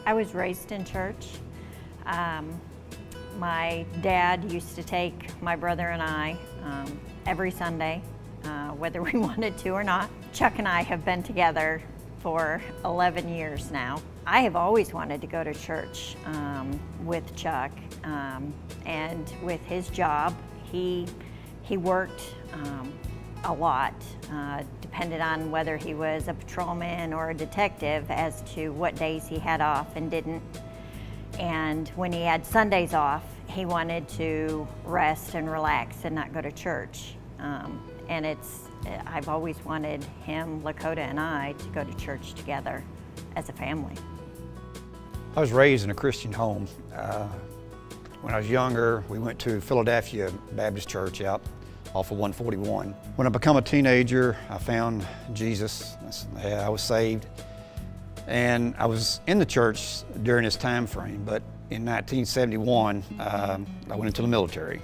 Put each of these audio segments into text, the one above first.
I was raised in church. My dad used to take my brother and I every Sunday, whether we wanted to or not. Chuck and I have been together for 11 years now. I have always wanted to go to church with Chuck, and with his job, he worked a lot, depended on whether he was a patrolman or a detective as to what days he had off and didn't. And when he had Sundays off, he wanted to rest and relax and not go to church. And I've always wanted him, Lakota, and I to go to church together as a family. I was raised in a Christian home. When I was younger, we went to Philadelphia Baptist Church out off of 141. When I became a teenager, I found Jesus. I was saved. And I was in the church during this time frame, but in 1971, I went into the military.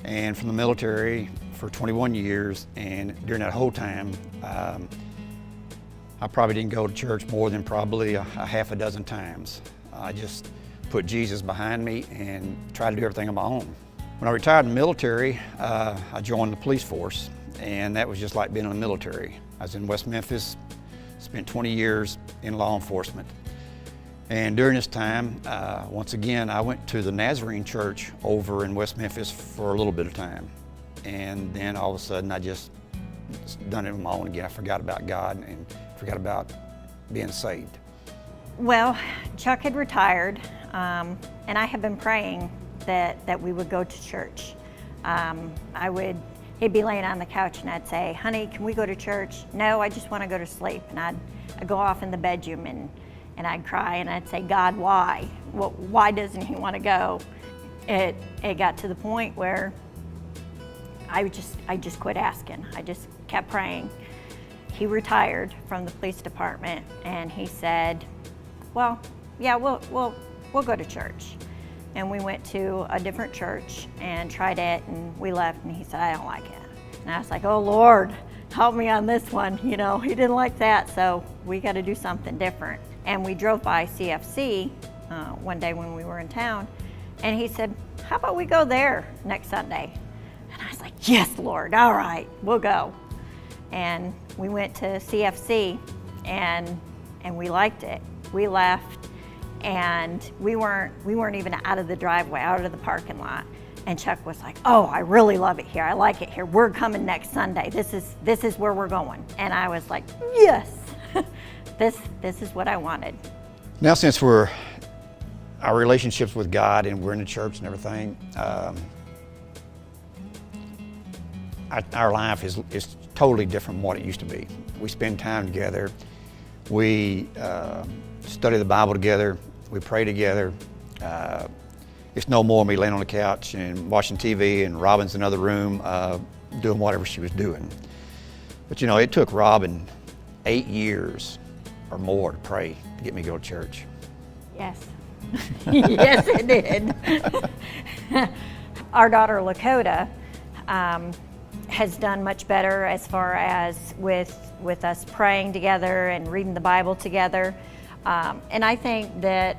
And from the military for 21 years, and during that whole time, I probably didn't go to church more than probably a half a dozen times. I just put Jesus behind me and tried to do everything on my own. When I retired in the military, I joined the police force, and that was just like being in the military. I was in West Memphis, spent 20 years in law enforcement. And during this time, once again, I went to the Nazarene church over in West Memphis for a little bit of time. And then all of a sudden, I just done it on my own again. I forgot about God and forgot about being saved. Well, Chuck had retired, and I had been praying that we would go to church. He'd be laying on the couch and I'd say, honey, can we go to church? No, I just want to go to sleep. And I'd go off in the bedroom and I'd cry and I'd say, God, why? Well, why doesn't he want to go? It got to the point where I just quit asking. I just kept praying. He retired from the police department and he said, well, yeah, we'll go to church. And we went to a different church and tried it, and we left, and he said, I don't like it. And I was like, oh Lord, help me on this one. You know, he didn't like that, so we got to do something different. And we drove by CFC one day when we were in town, and he said, how about we go there next Sunday? And I was like, yes, Lord, all right, we'll go. And we went to CFC, and we liked it. We left. And we weren't even out of the driveway, out of the parking lot. And Chuck was like, oh, I really love it here. I like it here. We're coming next Sunday. This is where we're going. And I was like, yes, this is what I wanted. Now, since our relationships with God and we're in the church and everything, our life is totally different from what it used to be. We spend time together. We study the Bible together. We pray together. It's no more me laying on the couch and watching TV and Robin's in another room doing whatever she was doing. But you know, it took Robin 8 years or more to pray to get me to go to church. Yes. Yes, it did. Our daughter Lakota has done much better as far as with us praying together and reading the Bible together. And I think that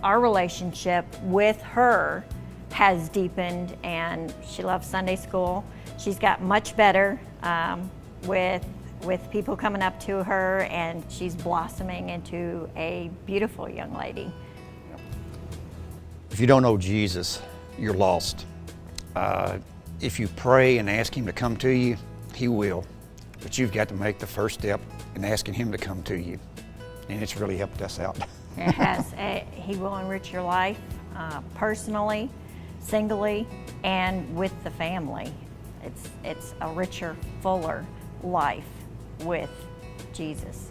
our relationship with her has deepened, and she loves Sunday school. She's got much better with people coming up to her, and she's blossoming into a beautiful young lady. If you don't know Jesus, you're lost. If you pray and ask him to come to you, he will. But you've got to make the first step in asking him to come to you. And it's really helped us out. It has. He will enrich your life personally, singly, and with the family. It's a richer, fuller life with Jesus.